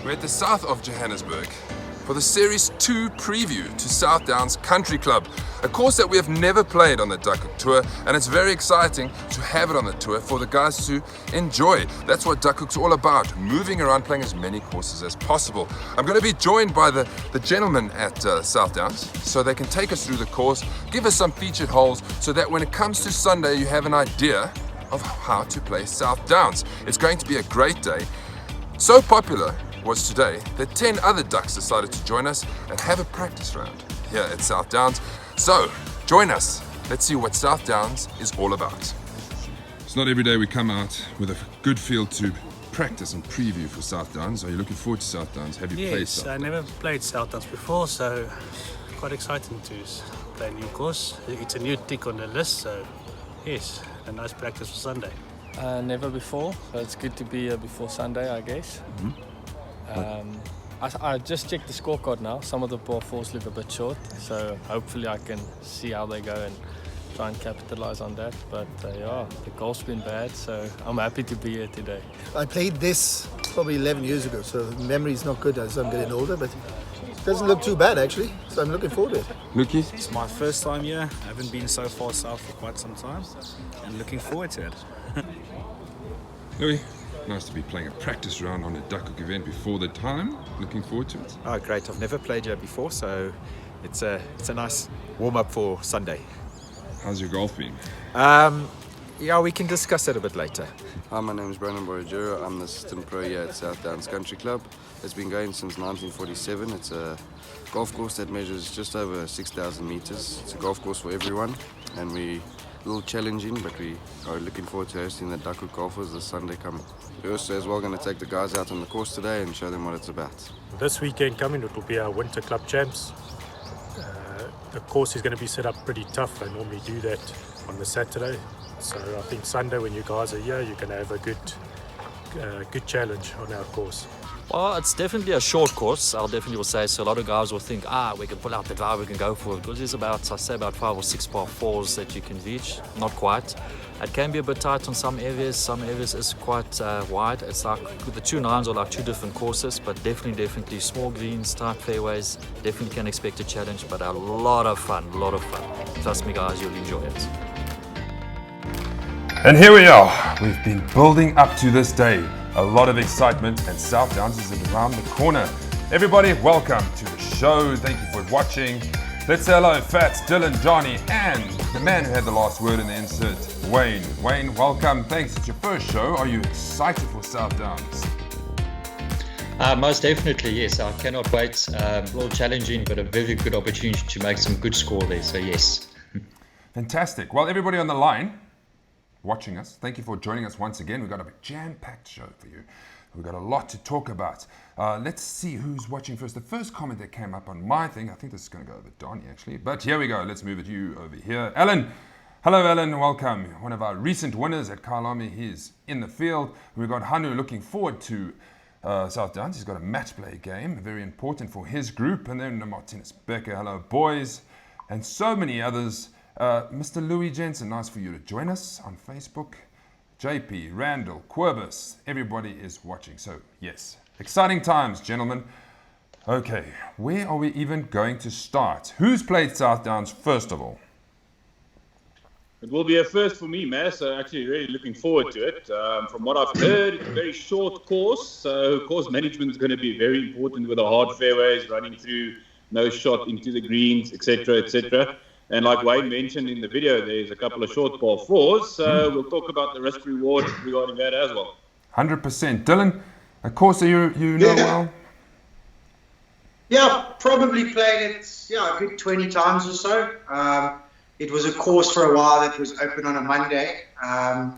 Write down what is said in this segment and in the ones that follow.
We're at the south of Johannesburg for the Series 2 preview to South Downs Country Club, a course that we have never played on the Duckhook Tour, and it's very exciting to have it on the tour for the guys to enjoy. That's what Duckhook's all about, moving around, playing as many courses as possible. I'm going to be joined by the gentlemen at South Downs, so they can take us through the course, give us some featured holes, so that when it comes to Sunday, you have an idea of how to play South Downs. It's going to be a great day. So popular was today that 10 other ducks decided to join us and have a practice round here at South Downs. So join us. Let's see what South Downs is all about. It's not every day we come out with a good field to practice and preview for South Downs. Are you looking forward to South Downs? Have you played South Downs? Yes, I never played South Downs before, so quite exciting to play a new course. It's a new tick on the list, so yes, a nice practice for Sunday. Never before, so it's good to be here before Sunday, I guess. Mm-hmm. I just checked the scorecard now. Some of the par fours look a bit short, so hopefully I can see how they go and try and capitalize on that. But yeah, the golf's been bad, so I'm happy to be here today. I played this probably 11 years ago, so memory's not good as I'm getting older, but it doesn't look too bad actually, so I'm looking forward to it. Lukey? It's my first time here. I haven't been so far south for quite some time, and looking forward to it. Louis? Nice to be playing a practice round on a Duckhook event before the time. Looking forward to it. Oh, great. I've never played here before, so it's a nice warm-up for Sunday. How's your golf been? Yeah, we can discuss it a bit later. Hi, my name is Brandon Borajero. I'm the assistant pro here at South Downs Country Club. It's been going since 1947. It's a golf course that measures just over 6,000 meters. It's a golf course for everyone, and we're a little challenging, but we are looking forward to hosting the Duckhook golfers this Sunday coming. We're also as well going to take the guys out on the course today and show them what it's about. This weekend coming, it will be our Winter Club Champs. The course is going to be set up pretty tough. I normally do that on the Saturday. So I think Sunday when you guys are here, you're going to have a good challenge on our course. Well, it's definitely a short course, I'll definitely will say. So a lot of guys will think, we can pull out the drive, we can go for it. Because there's about 5 or 6 par 4s that you can reach. Not quite. It can be a bit tight on some areas. Some areas is quite wide. It's like the 2 nines are like 2 different courses, but definitely small greens, tight fairways. Definitely can expect a challenge, but a lot of fun. Trust me, guys, you'll enjoy it. And here we are. We've been building up to this day. A lot of excitement, and South Downs is around the corner. Everybody, welcome to the show. Thank you for watching. Let's say hello, Fats, Dylan, Johnny, and the man who had the last word in the insert, Wayne. Wayne, welcome. Thanks. It's your first show. Are you excited for South Downs? Most definitely, yes. I cannot wait. A little challenging, but a very good opportunity to make some good score there. So yes. Fantastic. Well, everybody on the line watching us, thank you for joining us once again. We've got a jam-packed show for you. We've got a lot to talk about. Let's see who's watching first. The first comment that came up on my thing, I think this is going to go over Donnie actually, but here we go. Let's move it to you over here. Alan. Hello, Alan. Welcome. One of our recent winners at Kailami. He's in the field. We've got Hanu looking forward to South Downs. He's got a match play game, very important for his group. And then Martinez Becker. Hello, boys. And so many others. Mr. Louis Jensen, nice for you to join us on Facebook. JP, Randall, Querbus, everybody is watching. So, yes, exciting times, gentlemen. Okay, where are we even going to start? Who's played South Downs first of all? It will be a first for me, man. So actually really looking forward to it. From what I've heard, it's a very short course. So course management is going to be very important with the hard fairways, running through, no shot into the greens, etc., etc. And like Wayne mentioned in the video, there's a couple of short par 4s. So we'll talk about the risk reward regarding that as well. 100%. Dylan, a course that you know well? Yeah, probably played it a good 20 times or so. It was a course for a while that was open on a Monday.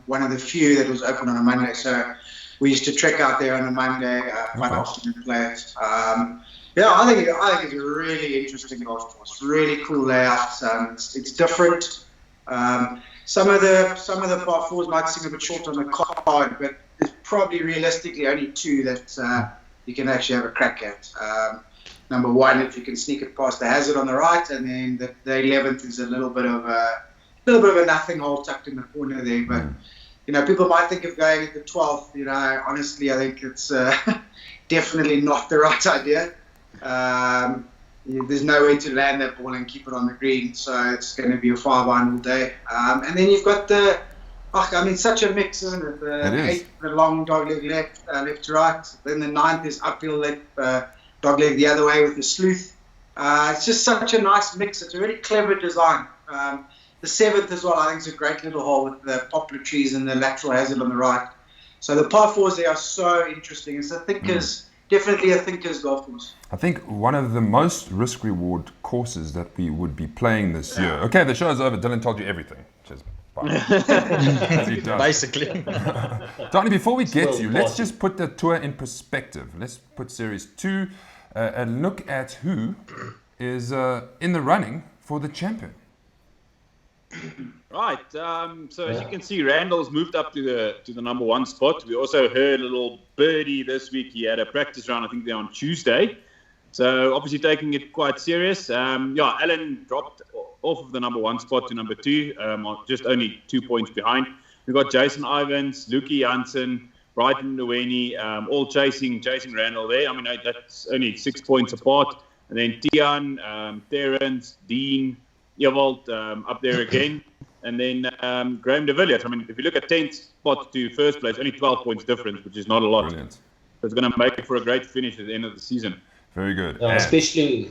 One of the few that was open on a Monday. So we used to trek out there on a Monday, quite often and play it. I think it's a really interesting golf course. Really cool layout. It's different. Some of the par 4s might seem a bit short on the card, but there's probably realistically only 2 that you can actually have a crack at. Number 1, if you can sneak it past the hazard on the right, and then the 11th is a little bit of a nothing hole tucked in the corner there. But people might think of going at the 12th. Honestly, I think it's definitely not the right idea. There's no way to land that ball and keep it on the green, so it's going to be a 5-iron all day. And then you've got such a mix, isn't it? The eighth, the long dogleg left to right. Then the 9th is uphill left, dogleg the other way with the sleuth. It's just such a nice mix. It's a really clever design. The 7th as well, I think, is a great little hole with the poplar trees and the lateral hazard on the right. So the par 4s there are so interesting. It's definitely a thinker's golf course. I think one of the most risk-reward courses that we would be playing this year. Okay, the show is over. Dylan told you everything. Which is fine. As he does. Basically. Donnie, before we get to you, let's just put the tour in perspective. Let's put Series 2 and look at who is in the running for the champion. Right. So as you can see, Randall's moved up to the number 1 spot. We also heard a little birdie this week. He had a practice round, I think, there on Tuesday. So obviously taking it quite serious. Alan dropped off of the number 1 spot to number 2, just only 2 points behind. We've got Jason Ivans, Luki Janssen, Brighton Nweni, all chasing Randall there. I mean, that's only 6 points apart. And then Tian, Terrence, Dean, Ewald up there again. And then Graham de Villiers. I mean, if you look at 10th spot to first place, only 12 points difference, which is not a lot. Brilliant. So it's going to make it for a great finish at the end of the season. Very good. Especially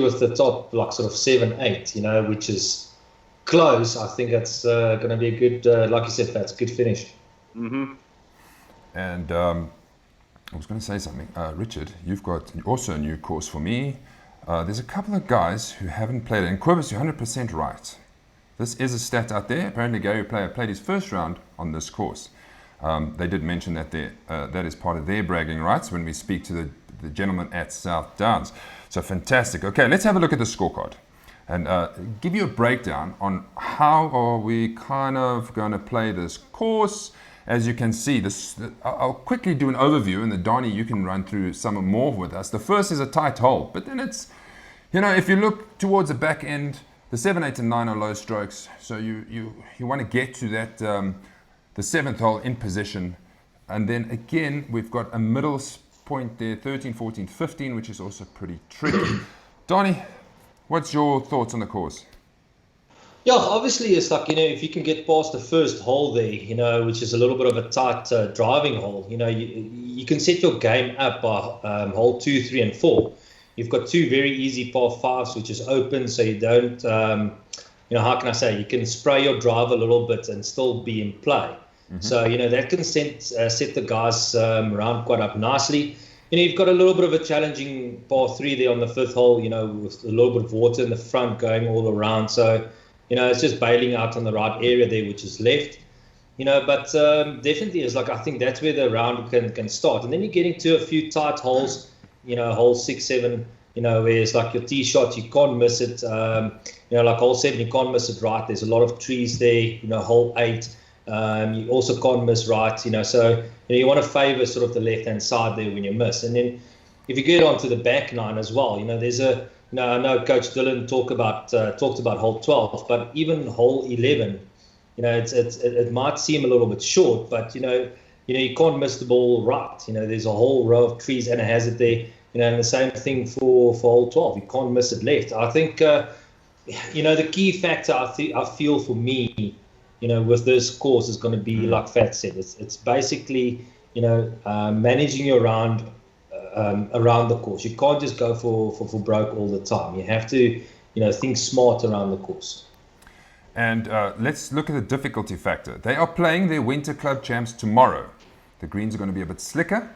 with the top, like sort of 7, 8, which is close. I think that's going to be a good, like you said, that's a good finish. Mm-hmm. And I was going to say something. Richard, you've got also a new course for me. There's a couple of guys who haven't played it. And Quibus, you're 100% right. This is a stat out there. Apparently, Gary Player played his first round on this course. They did mention that that is part of their bragging rights when we speak to the gentleman at South Downs. So fantastic. Okay, let's have a look at the scorecard and give you a breakdown on how are we kind of going to play this course. As you can see, I'll quickly do an overview, and then Donnie, you can run through some more with us. The first is a tight hole, but then it's, if you look towards the back end, the 7, 8, and 9 are low strokes. So you want to get to that, the 7th hole in position. And then again, we've got a middle point there, 13, 14, 15, which is also pretty tricky. Donnie, what's your thoughts on the course? Yeah, obviously it's like, if you can get past the first hole there, which is a little bit of a tight driving hole, you can set your game up by hole 2, 3, and 4. You've got 2 very easy par 5s, which is open, so you don't, how can I say, you can spray your drive a little bit and still be in play. Mm-hmm. So, that can set the guys around quite up nicely. You've got a little bit of a challenging par 3 there on the 5th hole, with a little bit of water in the front going all around. So, it's just bailing out on the right area there, which is left. But definitely is I think that's where the round can start. And then you're getting to a few tight holes, hole 6, 7, where it's like your tee shot, you can't miss it. Like hole 7, you can't miss it right. There's a lot of trees there, hole 8. You also can't miss right, so you want to favor sort of the left-hand side there when you miss. And then if you get onto the back 9 as well, there's a, I know Coach Dylan talked about hole 12, but even hole 11, it might seem a little bit short, but you can't miss the ball right. There's a whole row of trees and a hazard there, and the same thing for hole 12. You can't miss it left. I think the key factor I feel for me, with this course is going to be like Fat said. It's basically managing your round around the course. You can't just go for broke all the time. You have to think smart around the course. And let's look at the difficulty factor. They are playing their Winter Club Champs tomorrow. The greens are going to be a bit slicker,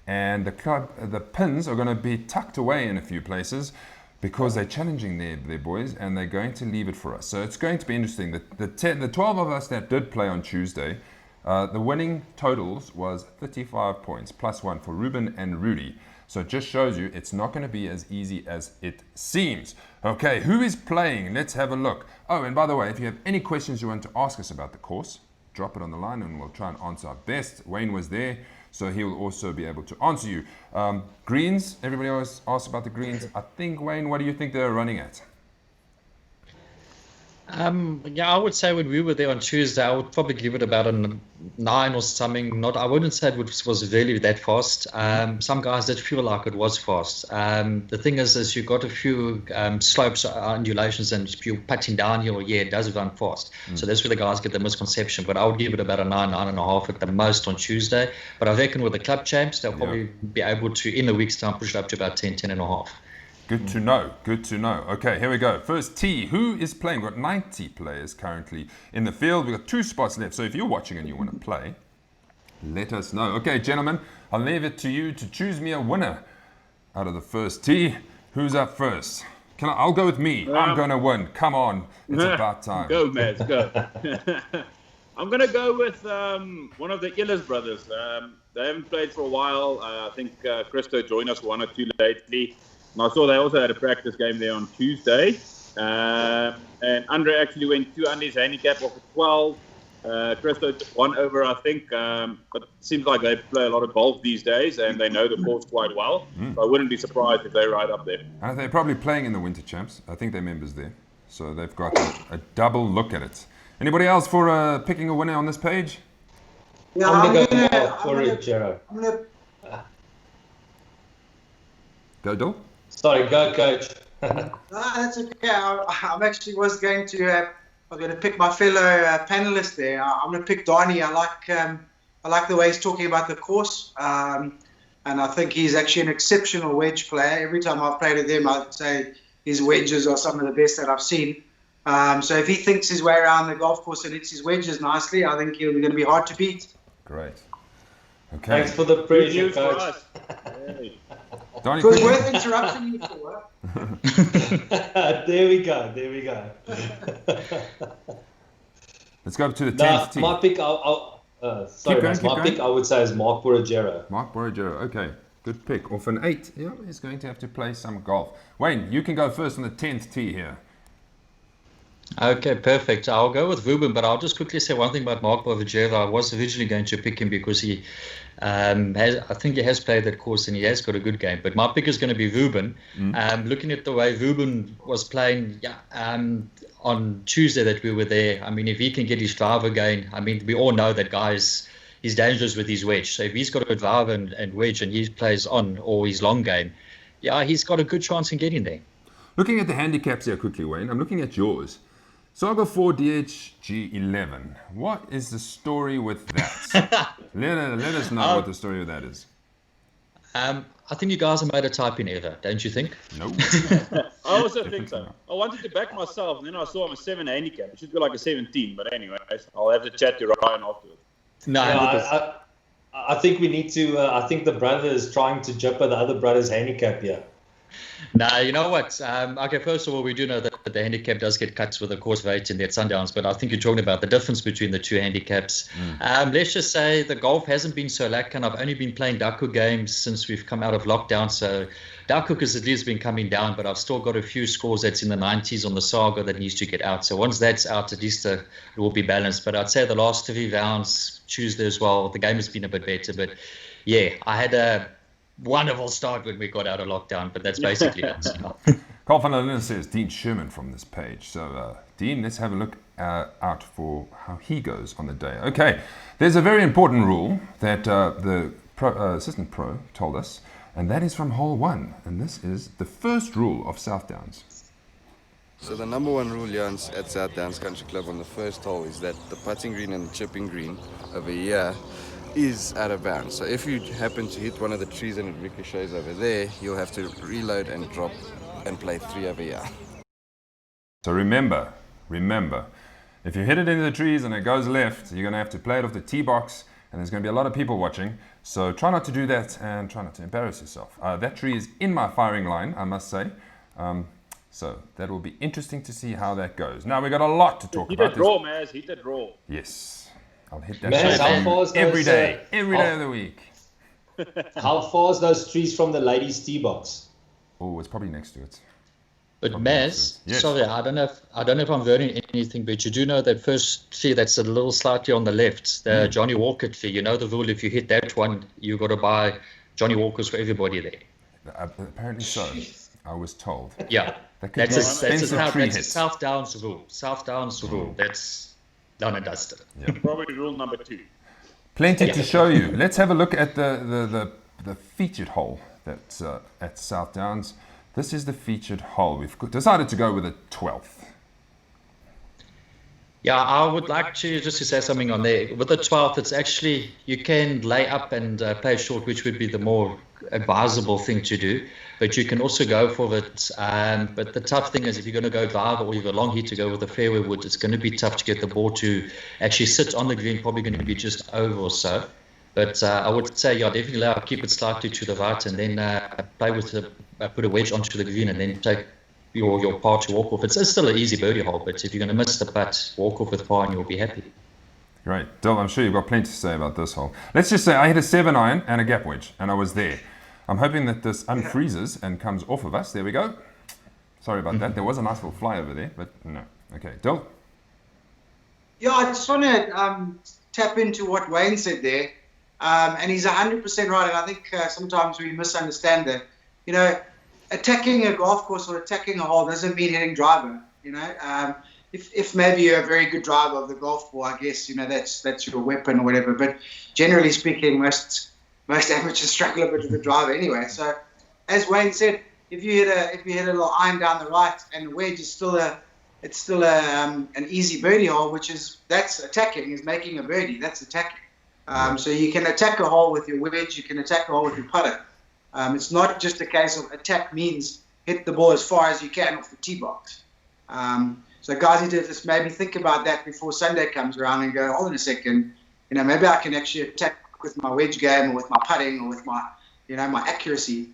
and the pins are going to be tucked away in a few places because they're challenging their boys, and they're going to leave it for us. So it's going to be interesting. The 12 of us that did play on Tuesday, the winning totals was 35 points, +1 for Ruben and Rudy. So it just shows you it's not going to be as easy as it seems. Okay, who is playing? Let's have a look. Oh, and by the way, if you have any questions you want to ask us about the course, drop it on the line and we'll try and answer our best. Wayne was there, so he will also be able to answer you. Greens, everybody always asks about the greens. I think, Wayne, what do you think they're running at? Yeah, I would say when we were there on Tuesday, I would probably give it about a 9 or something. I wouldn't say it was really that fast. Some guys did feel like it was fast. The thing is you got a few slopes, undulations, and if you're putting downhill, it does run fast. So that's where the guys get the misconception. But I would give it about a 9, 9.5 at the most on Tuesday. But I reckon with the club champs, they'll probably be able to, in a week's time, push it up to about 10, 10.5. Good to know. Good to know. Okay, here we go. First tee. Who is playing? We've got 90 players currently in the field. We've got 2 spots left. So if you're watching and you want to play, let us know. Okay, gentlemen, I'll leave it to you to choose me a winner out of the first tee. Who's up first? I'll go with me. I'm going to win. Come on. It's about time. Go, Maz, go. I'm going to go with one of the Illis brothers. They haven't played for a while. I think Christo joined us 1 or 2 lately. And I saw they also had a practice game there on Tuesday. And Andre actually went 2 under his handicap off of 12. Christo 1 over, I think. But it seems like they play a lot of golf these days and they know the course quite well. So I wouldn't be surprised if they're right up there. And they're probably playing in the Winter Champs. I think they're members there. So they've got a double look at it. Anybody else for picking a winner on this page? Yeah, I'm going to go for it, Gerald. Go, Dol. Sorry, go, Coach. No, that's okay. I'm actually was going to pick my fellow panelist there. I'm going to pick Donnie. I like the way he's talking about the course, and I think he's actually an exceptional wedge player. Every time I've played with him, I'd say his wedges are some of the best that I've seen. So if he thinks his way around the golf course and hits his wedges nicely, I think he's going to be hard to beat. Great. Okay. Thanks for the preview, Coach. Donnie, it was worth interrupting you for. There we go. Let's go to the 10th tee. My pick, my pick, I would say is Mark Borragero. Mark Borragero, okay. Good pick. Off an 8. Yeah, he's going to have to play some golf. Wayne, you can go first on the 10th tee here. Okay, perfect. I'll go with Vubin, but I'll just quickly say one thing about Mark Borragero. I was originally going to pick him because he I think he has played that course and he has got a good game. But my pick is going to be Vubin. Looking at the way Vubin was playing on Tuesday that we were there, I mean, if he can get his driver going, I mean, we all know that he's dangerous with his wedge. So if he's got a driver and wedge and he plays on or his long game, he's got a good chance in getting there. Looking at the handicaps here quickly, Wayne, I'm looking at yours. Saga 4 DHG 11. What is the story with that? let us know what the story with that is. I think you guys have made a typing error, don't you think? No. I also think so. I wanted to back myself, and then I saw I'm a 7 handicap. It should be like a 17, but anyways, I'll have to chat to Ryan afterwards. No, I think we need to. I think the brother is trying to jump at the other brother's handicap here. No, you know what? Okay, first of all, we do know that the handicap does get cut with the course rate in their Sundowns, but I think you're talking about the difference between the 2 handicaps. Let's just say the golf hasn't been so lack, and I've only been playing Duckhook games since we've come out of lockdown, so Duckhook has at least been coming down, but I've still got a few scores that's in the 90s on the Saga that needs to get out. So once that's out, at least it will be balanced. But I'd say the last 3 rounds, Tuesday as well, the game has been a bit better. But yeah, I had a wonderful start when we got out of lockdown, but that's basically it. Carl van der Linden says Dean Sherman from this page. So Dean, let's have a look out for how he goes on the day. Okay, there's a very important rule that the assistant pro told us, and that is from hole 1, and this is the first rule of South Downs. So the number 1 rule here at South Downs Country Club on the first hole is that the putting green and the chipping green over here is out of bounds. So if you happen to hit one of the trees and it ricochets over there, you'll have to reload and drop and play 3 over here. So remember, if you hit it into the trees and it goes left, you're going to have to play it off the tee box, and there's going to be a lot of people watching. So try not to do that and try not to embarrass yourself. That tree is in my firing line, I must say. So that will be interesting to see how that goes. Now we've got a lot to talk about. Hit a draw, Maz. Hit a draw. Yes. I'll hit that every day of the week. How far is those trees from the ladies' tee box? Oh, it's probably next to it. But Maz, yes. Sorry, I don't know if I'm learning anything, but you do know that first tree that's a little slightly on the left, the Johnny Walker tree. You know the rule: if you hit that one, you got to buy Johnny Walkers for everybody there. Apparently so. I was told. Yeah. That could be expensive tree that's a hits. South Downs rule. South Downs rule. That's done and dusted. Probably rule number 2. Plenty to show you. Let's have a look at the featured hole that's at South Downs. This is the featured hole. We've decided to go with a 12th. Yeah, I would like to just to say something on there. With the 12th, it's actually, you can lay up and play short, which would be the more advisable thing to do. But you can also go for it. But the tough thing is, if you're going to go drive or you have a long heat to go with a fairway wood, it's going to be tough to get the ball to actually sit on the green, probably going to be just over or so. But I would say, yeah, definitely keep it slightly to the right and then play with put a wedge onto the green and then take your par to walk off. It's still an easy birdie hole, but if you're going to miss the putt, walk off with par and you'll be happy. Great. Dill, I'm sure you've got plenty to say about this hole. Let's just say I hit a 7-iron and a gap wedge, and I was there. I'm hoping that this unfreezes and comes off of us. There we go. Sorry about that. There was a nice little fly over there, but no. Okay, Dill? Yeah, I just want to tap into what Wayne said there. And he's 100% right. And I think sometimes we misunderstand that. You know, attacking a golf course or attacking a hole doesn't mean hitting driver. You know, if maybe you're a very good driver of the golf ball, I guess, you know, that's your weapon or whatever. But generally speaking, most amateurs struggle a bit with the driver anyway. So, as Wayne said, if you hit a little iron down the right and the wedge is still an easy birdie hole, that's attacking, is making a birdie. That's attacking. So you can attack a hole with your wedge, you can attack a hole with your putter. It's not just a case of attack means hit the ball as far as you can off the tee box. So guys need to just maybe think about that before Sunday comes around and go, hold on a second, you know, maybe I can actually attack with my wedge game or with my putting or with my, you know, my accuracy.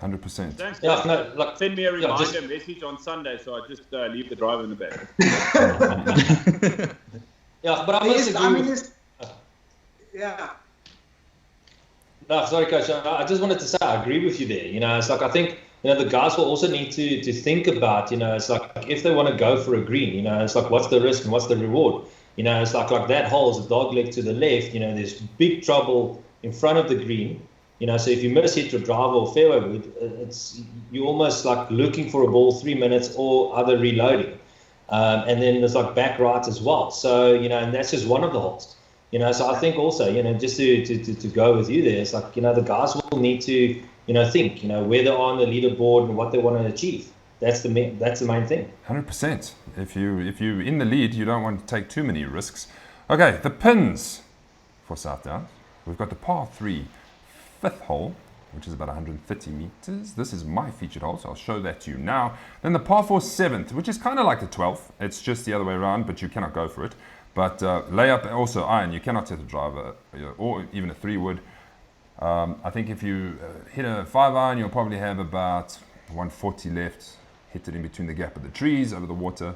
100%. Thanks. Yeah, no, like, Send me a reminder message on Sunday so I just leave the driver in the bag. Yeah, but I must agree. Yeah. No, sorry, Coach. I just wanted to say I agree with you there. You know, it's like I think, you know, the guys will also need to think about, you know, it's like if they want to go for a green, you know, it's like what's the risk and what's the reward? You know, it's like that hole is a dog leg to the left. You know, there's big trouble in front of the green. You know, so if you miss hit your driver or fairway wood, you're almost like looking for a ball 3 minutes or other reloading. And then there's like back right as well. So, you know, and that's just one of the holes. You know, so I think also, you know, just to go with you there, it's like, you know, the guys will need to, you know, think, you know, where they are on the leaderboard and what they want to achieve. That's the main thing. 100%. If you're in the lead, you don't want to take too many risks. Okay, the pins for South Downs. We've got the par 3 5th hole, which is about 130 meters. This is my featured hole, so I'll show that to you now. Then the par 4 7th, which is kind of like the 12th. It's just the other way around, but you cannot go for it. But layup, also iron, you cannot hit a driver or even a 3-wood. I think if you hit a 5-iron, you'll probably have about 140 left. Hit it in between the gap of the trees, over the water.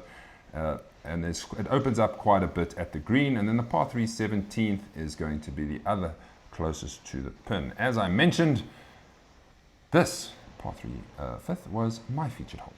And it opens up quite a bit at the green. And then the par 3 17th is going to be the other closest to the pin. As I mentioned, this par 3 5th was my featured hole.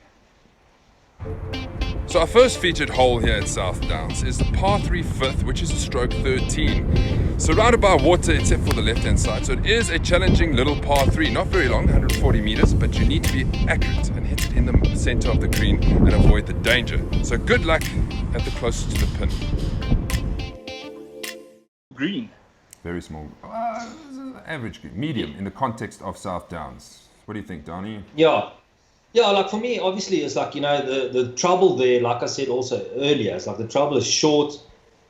So our first featured hole here at South Downs is the par 3 5th, which is a stroke 13. Surrounded by water except for the left-hand side, so it is a challenging little par 3. Not very long, 140 meters, but you need to be accurate and hit it in the center of the green and avoid the danger. So good luck at the closest to the pin. Green. Very small. Average green. Medium in the context of South Downs. What do you think, Donnie? Yeah, like for me, obviously, it's like, you know, the trouble there, like I said also earlier, it's like the trouble is short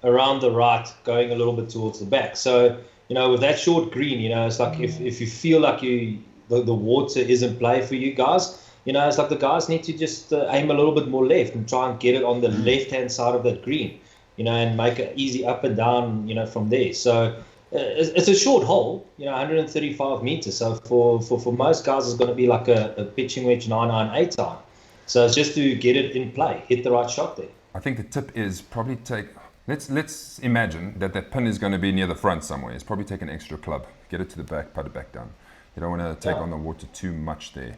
around the right, going a little bit towards the back. So, you know, with that short green, you know, it's like if you feel like the water is in play for you guys, you know, it's like the guys need to just aim a little bit more left and try and get it on the left-hand side of that green, you know, and make it easy up and down, you know, from there. So it's a short hole, you know, 135 meters. So for most guys, it's going to be like a pitching wedge 9-iron, 8-iron. So it's just to get it in play, hit the right shot there. I think the tip is probably let's imagine that pin is going to be near the front somewhere. It's probably take an extra club, get it to the back, put it back down. You don't want to take on the water too much there.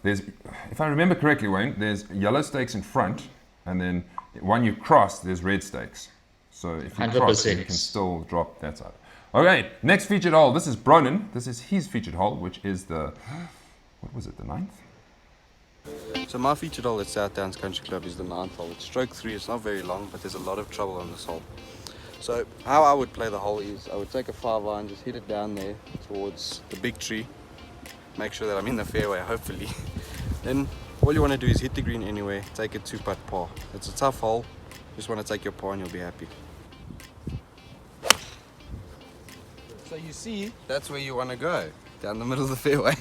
There's, if I remember correctly, Wayne, there's yellow stakes in front, and then when you cross, there's red stakes. So if you 100%. Cross, you can still drop that side. Okay, next featured hole. This is Bronan. This is his featured hole, which is the, what was it, the 9th? So my featured hole at South Downs Country Club is the 9th hole. It's stroke 3, it's not very long, but there's a lot of trouble on this hole. So how I would play the hole is I would take a 5-iron, just hit it down there towards the big tree. Make sure that I'm in the fairway, hopefully. Then all you want to do is hit the green anyway, take a 2-putt par. It's a tough hole, just want to take your par and you'll be happy. So you see, that's where you want to go, down the middle of the fairway.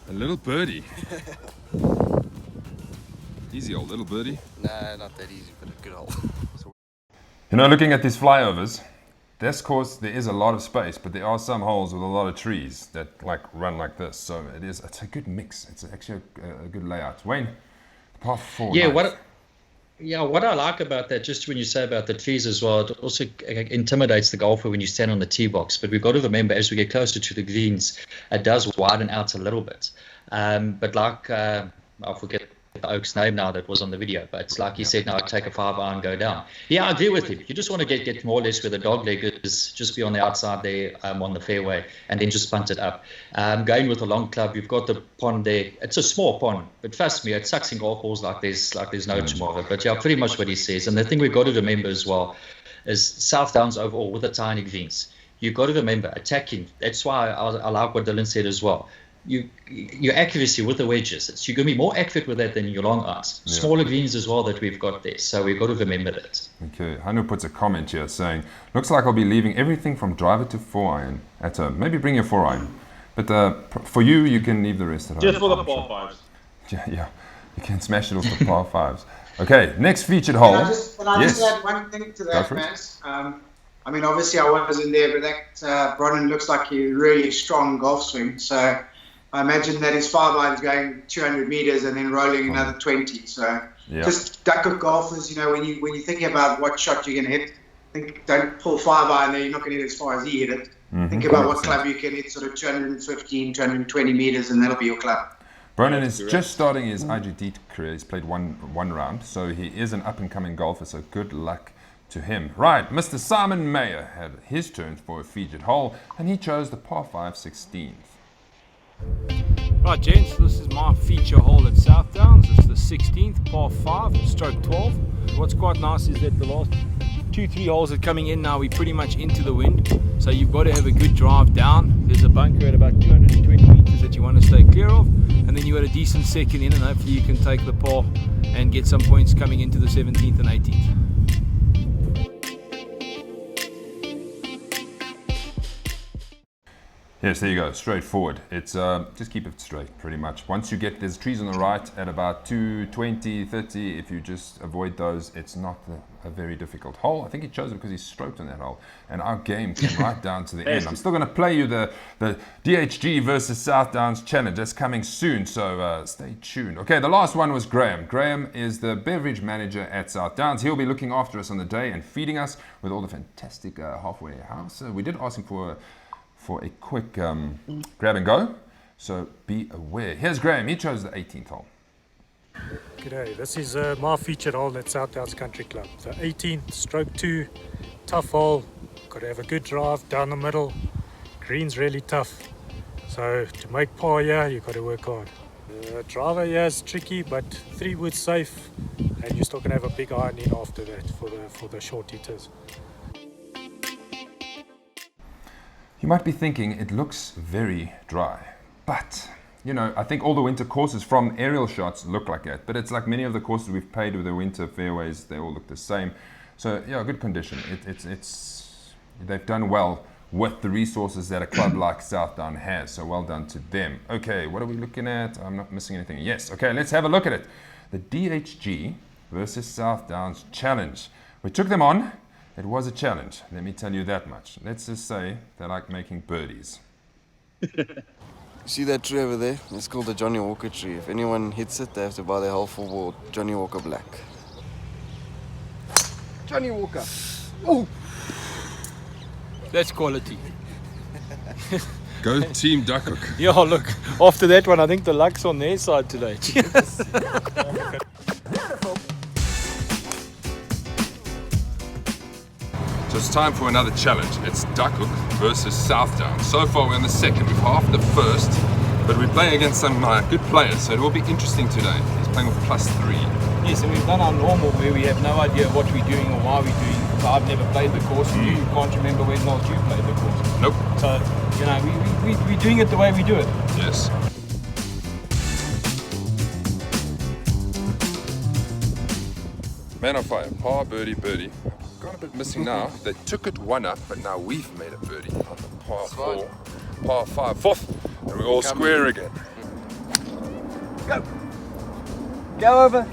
A little birdie. Easy old little birdie. Nah, not that easy, but a good hole. You know, looking at these flyovers, this course, there is a lot of space, but there are some holes with a lot of trees that like run like this. So it's a good mix. It's actually a good layout. Wayne, par 4. Yeah, nice. what I like about that, just when you say about the trees as well, it also intimidates the golfer when you stand on the tee box. But we've got to remember, as we get closer to the greens, it does widen out a little bit. But like, I forget the oak's name now that was on the video, but it's like he said, now take a 5-iron, go down. Yeah, I agree with him. You just want to get more or less where the dog leg is, just be on the outside there on the fairway, and then just punt it up. Going with a long club, you've got the pond there. It's a small pond, but trust me, it sucks in golf balls like there's no tomorrow. But yeah, pretty much what he says. And the thing we've got to remember as well is South Downs overall with the tiny greens. You've got to remember attacking. That's why I like what Dylan said as well. Your accuracy with the wedges, you're going to be more accurate with that than your long irons. Yeah. Smaller greens as well that we've got there, so we've got to remember that. Okay, Hanu puts a comment here saying, looks like I'll be leaving everything from driver to 4-iron at home. Maybe bring your 4-iron. But for you can leave the rest at home. Just for the par 5s. Yeah, you can smash it off the par 5s. Okay, next featured hole. Can I just add one thing to that, Matt? I mean, obviously I wasn't there, but that Bronwyn looks like a really strong golf swing. So I imagine that his 5-iron's going 200 meters and then rolling another 20. So just Duckhook golfers, you know, when you're thinking about what shot you're going to hit, don't pull 5-iron there. You're not going to hit as far as he hit it. Think about 100%. What club you can hit, sort of 215, 220 meters, and that'll be your club. Brennan is just starting his IGT career. He's played one round, so he is an up-and-coming golfer, so good luck to him. Right, Mr. Simon Mayer had his turn for a featured hole, and he chose the par 5 16th. Right, gents, this is my feature hole at South Downs. It's the 16th, par 5, stroke 12. What's quite nice is that the last 2-3 holes are coming in now. We're pretty much into the wind, so you've got to have a good drive down. There's a bunker at about 220 meters that you want to stay clear of, and then you've got a decent second in, and hopefully you can take the par and get some points coming into the 17th and 18th. Yes, there you go, straightforward. It's just keep it straight, pretty much. Once you get, there's trees on the right at about 220, 30. If you just avoid those, it's not a very difficult hole. I think he chose it because he stroked on that hole. And our game came right down to the end. I'm still going to play you the DHG versus South Downs challenge. That's coming soon, so stay tuned. Okay, the last one was Graham. Graham is the beverage manager at South Downs. He'll be looking after us on the day and feeding us with all the fantastic halfway house. We did ask him for a quick grab and go, so be aware. Here's Graham, he chose the 18th hole. G'day, this is my featured hole at South Downs Country Club. The 18th, stroke 2, tough hole, got to have a good drive down the middle, green's really tough, so to make par here, you've got to work hard. The driver here is tricky, but 3 wood safe, and you're still going to have a big iron in after that for the short hitters. You might be thinking it looks very dry, but you know, I think all the winter courses from aerial shots look like that, but it's like many of the courses we've played with the winter fairways, they all look the same. So yeah, good condition. They've done well with the resources that a club like South Down has, so well done to them. Okay, what are we looking at? I'm not missing anything. Yes, okay, let's have a look at it. The DHG versus South Downs challenge. We took them on. It was a challenge, let me tell you that much. Let's just say they like making birdies. See that tree over there? It's called the Johnny Walker tree. If anyone hits it, they have to buy their whole full board Johnny Walker Black. Johnny Walker! Oh! That's quality. Go Team Duckhook. Yeah, look, after that one, I think the luck's on their side today. So it's time for another challenge. It's Duckhook versus Southdown. So far we're on the second, we've halved the first, but we're playing against some good players, so it will be interesting today. He's playing with +3. Yes, and we've done our normal where we have no idea what we're doing or why we're doing. Because I've never played the course, and you can't remember when last you played the course. Nope. So, you know, we're doing it the way we do it. Yes. Man on fire, par, birdie, birdie. Got a bit missing now. They took it one up, but now we've made a birdie on the par 4, par 5, fourth, and we're all square again. Go! Go over!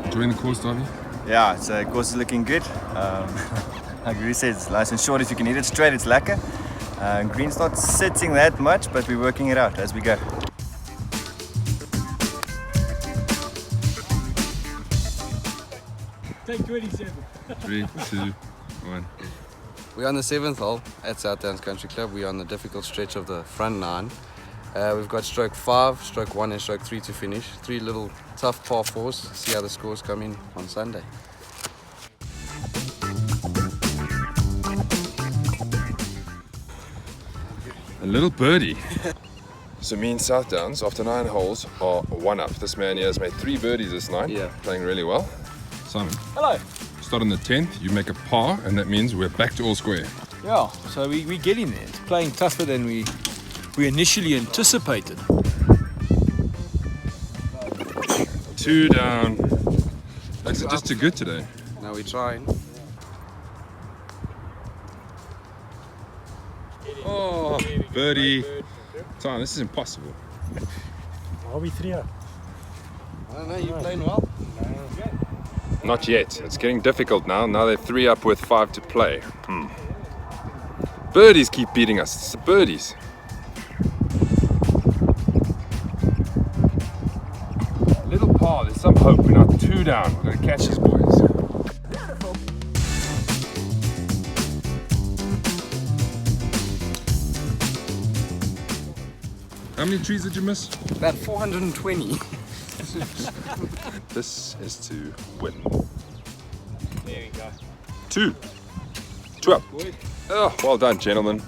Enjoying the course, Davy? Yeah, the course is looking good. Like Rui said, it's nice and short. If you can hit it straight, it's lekker. Green's not sitting that much, but we're working it out as we go. Take 27. 3, 2, 1. We're on the 7th hole at Southdowns Country Club. We're on the difficult stretch of the front 9. We've got stroke 5, stroke 1 and stroke 3 to finish. 3 little tough par 4s. See how the scores come in on Sunday. A little birdie. So me and Southdowns, after 9 holes, are 1 up. This man here has made 3 birdies this night. Yeah. Playing really well. Simon. Hello. Start on the 10th, you make a par, and that means we're back to all square. Yeah, so we get in there. It's playing tougher than we initially anticipated. 2 down. That's just too good today. Now we're trying. Oh, birdie. Time, this is impossible. Are we 3 up? I don't know, you're playing well. Not yet. It's getting difficult now. Now they're 3 up with 5 to play. Birdies keep beating us. It's the birdies. Little par. There's some hope. We're now 2 down. We're going to catch these boys. How many trees did you miss? About 420. This is to win. There we go. 2 up. Oh, well done, gentlemen.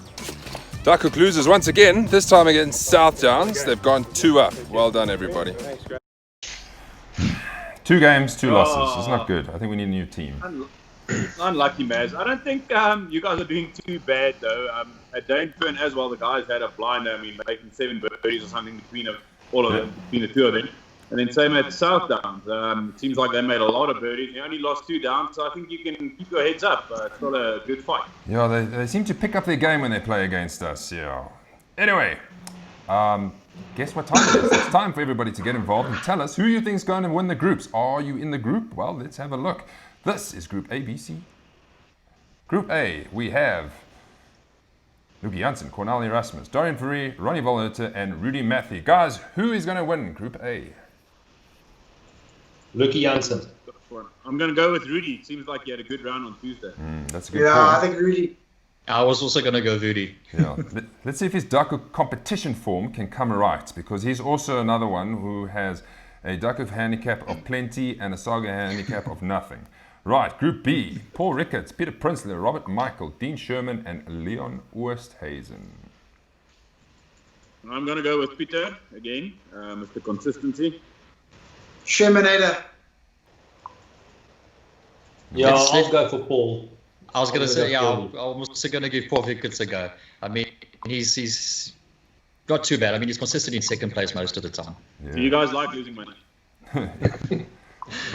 Duckhook loses once again, this time against Southdowns. They've gone 2 up. Well done, everybody. 2 games, 2 losses. It's not good. I think we need a new team. Unlucky, Maz. I don't think you guys are doing too bad, though. At Danefern as well, the guys had a blinder. I mean, making 7 birdies or something between all of them, between the 2 of them. And then same at Southdowns. It seems like they made a lot of birdies. They only lost 2 down, so I think you can keep your heads up. It's still a good fight. Yeah, they seem to pick up their game when they play against us, yeah. Anyway, guess what time it is? It's time for everybody to get involved and tell us who you think is going to win the groups. Are you in the group? Well, let's have a look. This is Group A, B, C. Group A, we have Luki Janssen, Cornel Erasmus, Dorian Ferree, Ronnie Volhouter, and Rudy Matthew. Guys, who is going to win Group A? Luki Janssen. I'm going to go with Rudy. It seems like he had a good round on Tuesday. That's a good call. Yeah, I think Rudy. I was also going to go Rudy. Yeah. Let's see if his Duckhook competition form can come right, because he's also another one who has a Duckhook handicap of plenty and a Saga handicap of nothing. Right, Group B, Paul Ricketts, Peter Prinsley, Robert Michael, Dean Sherman, and Leon Oosthuizen. I'm going to go with Peter again, Mr. Consistency. Shermanator. Yeah, I'll go for Paul. I was going to say, yeah, I'm also going to give Paul Ricketts a go. I mean, he's not too bad. I mean, he's consistent in second place most of the time. Yeah. So you guys like losing money?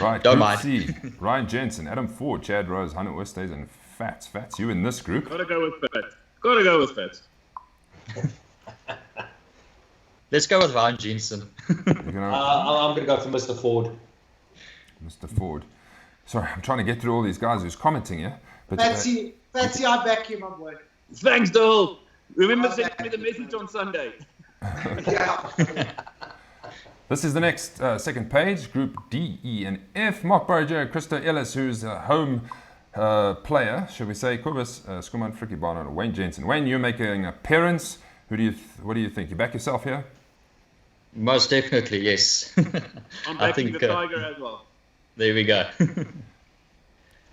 Right, Don't Group mind. C, Ryan Jensen, Adam Ford, Chad Rose, Hunter Oosthuizen, and Fats. Fats, you in this group. Got to go with Fats. Got to go with Fats. Let's go with Ryan Jensen. I'm going to go for Mr. Ford. Mr. Ford. Sorry, I'm trying to get through all these guys who's commenting here. But, Patsy, I back you, my boy. Thanks, Dole. Remember to send me the message on Sunday. Yeah. This is the next second page, Group D, E, and F. Mark Burger, Christo Ellis, who's a home player, should we say, Kobus, Skuman, Fricky Barnard, and Wayne Jensen. Wayne, you're making an appearance. What do you think? You back yourself here? Most definitely, yes. I'm backing the Tiger as well. There we go.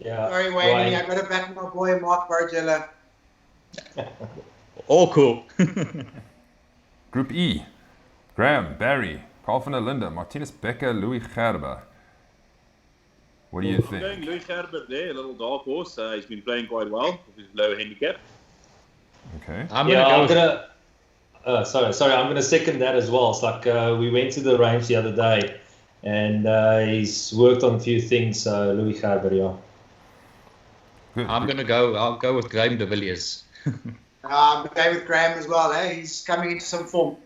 Yeah. Sorry, Wayne. I got to back my boy Mark Bargella. All cool. Group E. Graham, Barry, Carl van der Linde, Martinez Becker, Louis Gerber. What do you I'm think? going Louis Gerber there, a little dark horse. He's been playing quite well with his low handicap. Okay. I'm gonna second that as well. It's like we went to the range the other day, and he's worked on a few things. Louis Gerber, yeah. Good. I'll go with Graham de Villiers. I'm going with Graham as well. He's coming into some form.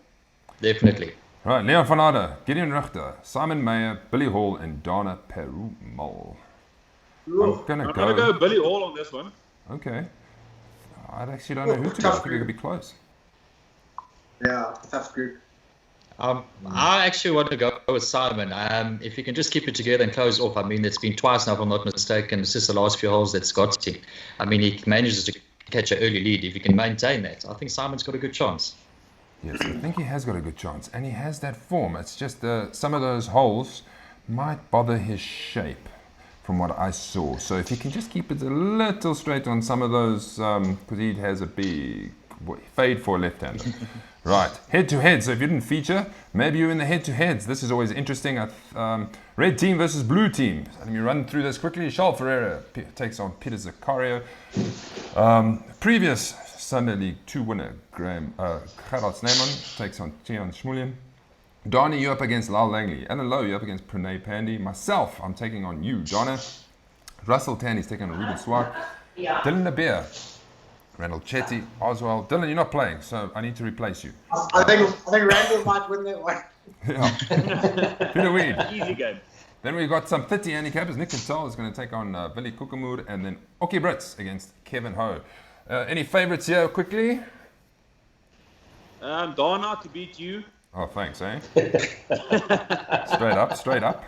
Definitely. Right, Leon van Aarde, Gideon Richter, Simon Meyer, Billy Hall, and Dana Perumal. I'm gonna go Billy Hall on this one. Okay. I actually don't know who to go. I think it could be close. Yeah, tough group. I actually want to go with Simon. If you can just keep it together and close off. I mean, it's been twice now, if I'm not mistaken. It's just the last few holes that's got him. I mean, he manages to catch an early lead. If he can maintain that, I think Simon's got a good chance. Yes, I think he has got a good chance, and he has that form. It's just some of those holes might bother his shape, from what I saw. So if he can just keep it a little straight on some of those, because he has a big fade for a left-hander. Right, head-to-head. So if you didn't feature, maybe you're in the head-to-heads. This is always interesting. Red team versus blue team. Let me run through this quickly. Charles Ferreira takes on Peter Zaccario. Previous Sunday League 2 winner, Gerard Sneeman, takes on Tian Schmulien. Donnie, you're up against Lal Langley. Alan Lowe, you're up against Pranay Pandey. Myself, I'm taking on you, Donna. Russell Tandy's taking on Ruben Swart. Dylan Nabeer, Randall Chetty, Oswald. Dylan, you're not playing, so I need to replace you. I think Randall might win that one. Yeah. Peter Weed. Easy game. Then we've got some 30 handicappers. Nick Cantal is going to take on Billy Kukamud, and then Oki Brits against Kevin Ho. Any favorites here quickly? Dana to beat you. Oh, thanks, eh? Straight up.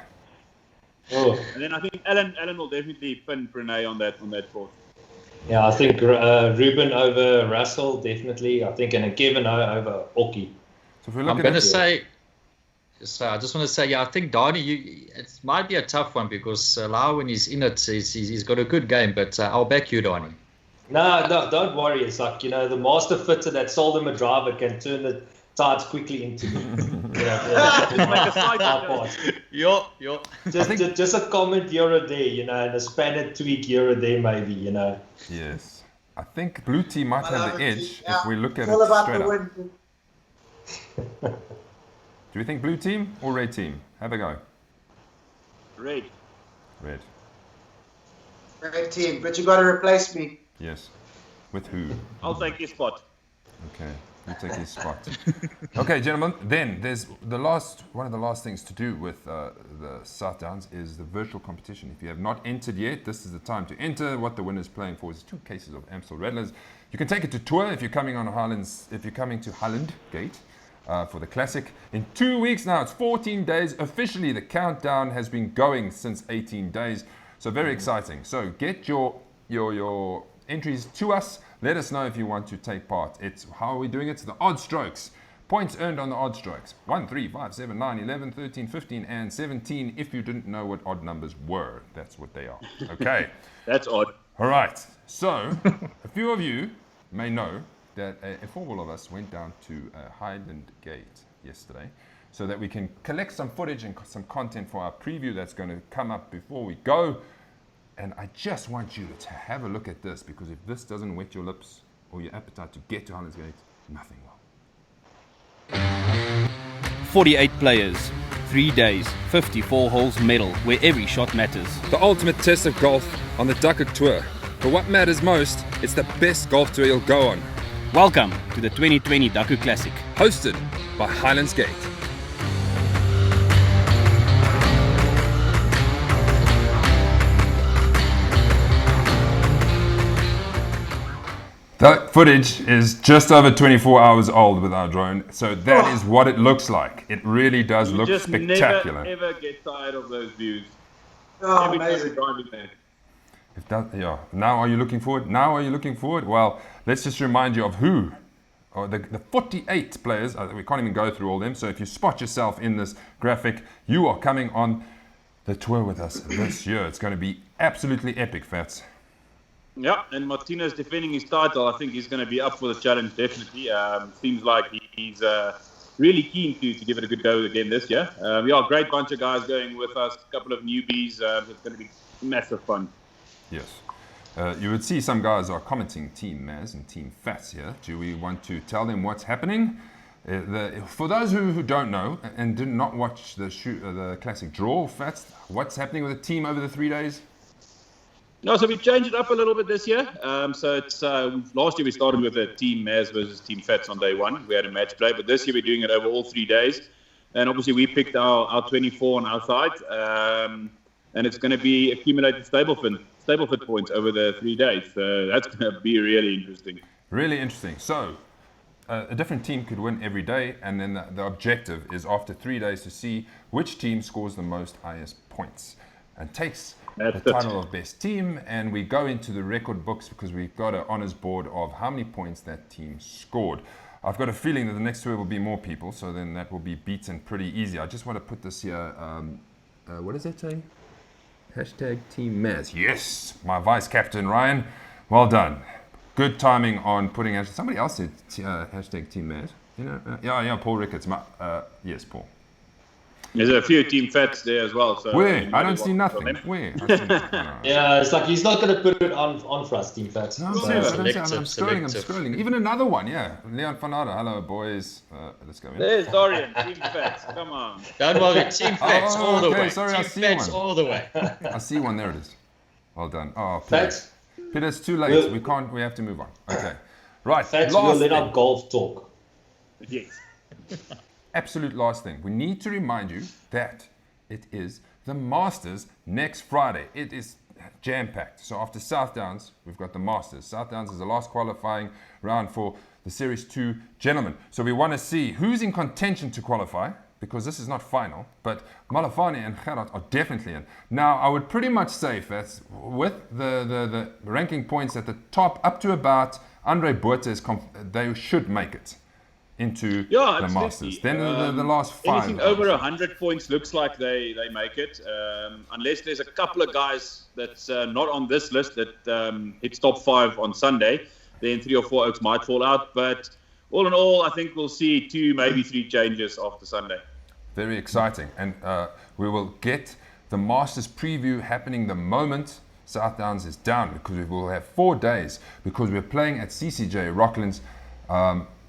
Oh. And then I think Alan will definitely pin Pranay on that course. Yeah, I think Ruben over Russell, definitely. I think, and Kevin over Oki. So if we I'm going to say, so I just want to say, yeah, I think Donnie, it might be a tough one because Lau, when he's in it, he's got a good game, but I'll back you, Donnie. No, don't worry. It's like, the master fitter that sold him a driver can turn the tides quickly into just a comment here or there, and a spanner tweak here or there maybe, Yes. I think blue team might have the edge if we look at It's all it about straight the up. win. Do we think blue team or red team? Have a go. Red. Red team, but you got to replace me. Yes. With who? I'll take his spot. Okay. You take his spot. Okay, gentlemen. Then there's one of the last things to do with the South Downs is the virtual competition. If you have not entered yet, this is the time to enter. What the winner's playing for is 2 cases of Amstel Rattlers. You can take it to tour if you're coming to Highland Gate for the Classic. In 2 weeks now, it's 14 days. Officially, the countdown has been going since 18 days. So very exciting. So get your entries to us. Let us know if you want to take part. How are we doing it? It's the odd strokes. Points earned on the odd strokes. 1, 3, 5, 7, 9, 11, 13, 15, and 17. If you didn't know what odd numbers were, that's what they are. Okay. That's odd. All right. So, a few of you may know that a four of us went down to Highland Gate yesterday so that we can collect some footage and some content for our preview that's going to come up before we go. And I just want you to have a look at this, because if this doesn't whet your lips or your appetite to get to Highlands Gate, nothing will. 48 players, 3 days, 54 holes medal, where every shot matters. The ultimate test of golf on the Duckhook Tour. For what matters most, it's the best golf tour you'll go on. Welcome to the 2020 Duckhook Classic. Hosted by Highlands Gate. That footage is just over 24 hours old with our drone, so that is what it looks like. It really does look spectacular. Never ever get tired of those views. Oh, Every time amazing. you're driving there. Yeah. Now are you looking forward? Well, let's just remind you of who. The 48 players, we can't even go through all them, so if you spot yourself in this graphic, you are coming on the tour with us this year. It's going to be absolutely epic, Fats. Yeah, and Martinez defending his title. I think he's going to be up for the challenge, definitely. Seems like he's really keen to give it a good go again this year. Great bunch of guys going with us, a couple of newbies. It's going to be massive fun. Yes. You would see some guys are commenting Team Maz and Team Fats here. Do we want to tell them what's happening? For those who don't know and did not watch the classic draw, Fats, what's happening with the team over the 3 days? No, so we've changed it up a little bit this year. So it's last year we started with a Team Maz versus Team Fats on day one. We had a match play, but this year we're doing it over all 3 days. And obviously we picked our 24 on our side, and it's going to be accumulated stablefit points over the 3 days. So that's going to be really interesting. Really interesting. So a different team could win every day, and then the objective is after 3 days to see which team scores the most highest points and takes the title of best team, and we go into the record books because we've got an honors board of how many points that team scored. I've got a feeling that the next tour will be more people, so then that will be beaten pretty easy. I just want to put this here. What does that say? Hashtag Team Maz. Yes, my vice captain Ryan. Well done. Good timing on putting. Somebody else said hashtag Team Maz. You know, yeah, Paul Ricketts. Yes, Paul. There's a few Team Fats there as well. So where? I don't see nothing. Where? Yeah, it's like he's not going to put it on for us, Team Fats. No, I'm scrolling. Even another one, yeah. Leon Fanada. Hello, boys. Let's go in. There's Dorian, Team Fats. Come on. Don't worry, Team Fats all the way. Sorry, Team I see Fats one. all the way. I see one. There it is. Well done. Oh, Fats. Peter, it's too late. We can't. We have to move on. Okay. Right. Fats, we'll let our golf talk. Yes. Absolute last thing. We need to remind you that it is the Masters next Friday. It is jam-packed. So after South Downs, we've got the Masters. South Downs is the last qualifying round for the Series 2 gentlemen. So we want to see who's in contention to qualify, because this is not final, but Malafane and Gerard are definitely in. Now, I would pretty much say, Fats, with the ranking points at the top, up to about Andre Botha, they should make it into the Masters. Then the last 5. Anything over 100 points looks like they make it, unless there's a couple of guys that's not on this list that hits top 5 on Sunday. Then 3 or 4 oaks might fall out. But all in all, I think we'll see 2, maybe 3 changes after Sunday. Very exciting. And we will get the Masters preview happening the moment South Downs is down, because we will have 4 days, because we're playing at CCJ Rocklands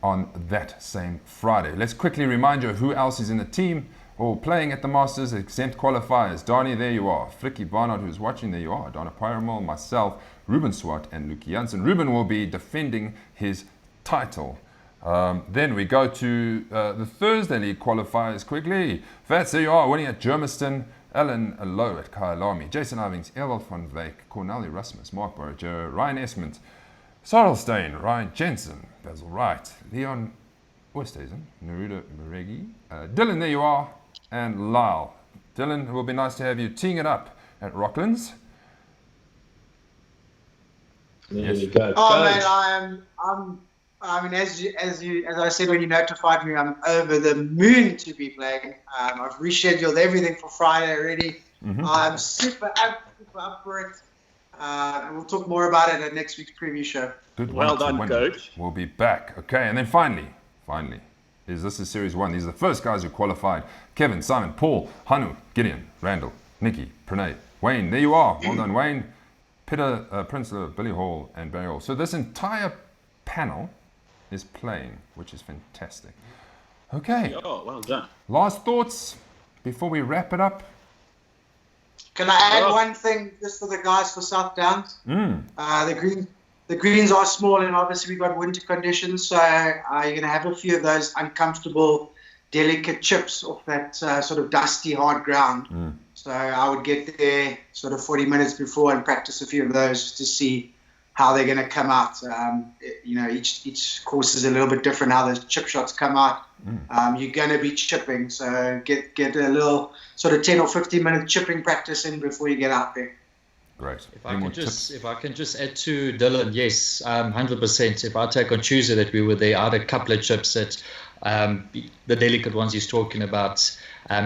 on that same Friday. Let's quickly remind you of who else is in the team or playing at the Masters, exempt qualifiers. Donnie, there you are. Frikkie Barnard, who's watching, there you are. Donna Pyramol, myself, Ruben Swart, and Luke Janssen. Ruben will be defending his title. Then we go to the Thursday League qualifiers quickly. Fats, there you are, winning at Germiston. Alan Lowe at Kyalami. Jason Ivings, Ewald van Wyk, Cornel Erasmus, Mark Borger, Ryan Esmond, Sarlstein, Ryan Jensen, Basil Wright, Leon Oosthuizen, Neruda Maregi, Dylan, there you are, and Lyle. Dylan, it will be nice to have you teeing it up at Rocklands. There you go. Oh man, I mean, as I said when you notified me, I'm over the moon to be playing. I've rescheduled everything for Friday already. Mm-hmm. I'm super up for it. And we'll talk more about it at next week's preview show. Good. Well done, Coach. We'll be back. Okay, and then finally, this is Series 1. These are the first guys who qualified. Kevin, Simon, Paul, Hanu, Gideon, Randall, Nikki, Pranay, Wayne. There you are. Well done, Wayne. Peter, Prinsloo, Billy Hall, and Barry Hall. So this entire panel is playing, which is fantastic. Okay. Oh, well done. Last thoughts before we wrap it up? Can I add one thing just for the guys for South Downs? The greens are small, and obviously we've got winter conditions, so you're going to have a few of those uncomfortable, delicate chips off that sort of dusty, hard ground. So I would get there sort of 40 minutes before and practice a few of those to see how they're going to come out. Each course is a little bit different how the chip shots come out. You're going to be chipping, so get a little sort of 10 or 15 minute chipping practice in before you get out there. Great. If I can just add to Dylan, yes, 100%. If I take on Tuesday that we were there, I had a couple of chips that the delicate ones he's talking about.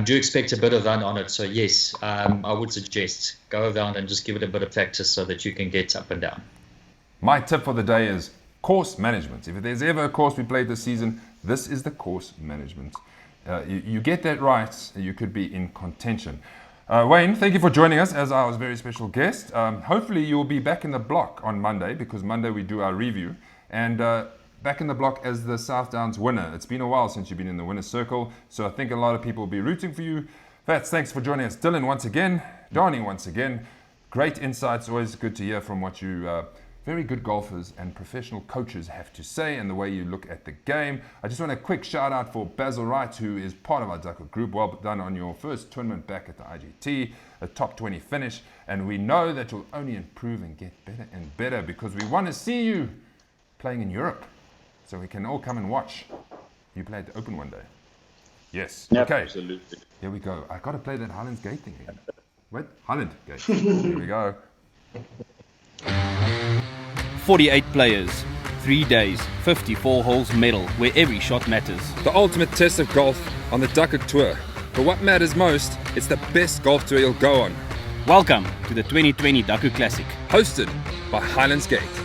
Do expect a bit of run on it. So yes, I would suggest go around and just give it a bit of practice so that you can get up and down. My tip for the day is course management. If there's ever a course we played this season, this is the course management. You get that right, you could be in contention. Wayne, thank you for joining us as our very special guest. Hopefully you'll be back in the block on Monday, because Monday we do our review, and back in the block as the South Downs winner. It's been a while since you've been in the winner's circle, so I think a lot of people will be rooting for you. Fats, thanks for joining us. Dylan, once again. Donnie, once again. Great insights. Always good to hear from what you very good golfers and professional coaches have to say, and the way you look at the game. I just want a quick shout out for Basil Wright, who is part of our Duckhook group. Well done on your first tournament back at the IGT, a top 20 finish, and we know that you'll only improve and get better and better, because we want to see you playing in Europe, so we can all come and watch you play at the Open one day. Yes. Yep, okay. Absolutely. Here we go. I got to play that Highlands Gate thing again. What? Highland Gate. Here we go. 48 players, 3 days, 54 holes medal, where every shot matters. The ultimate test of golf on the Duckhook Tour. But what matters most, it's the best golf tour you'll go on. Welcome to the 2020 Duckhook Classic. Hosted by Highlands Gate.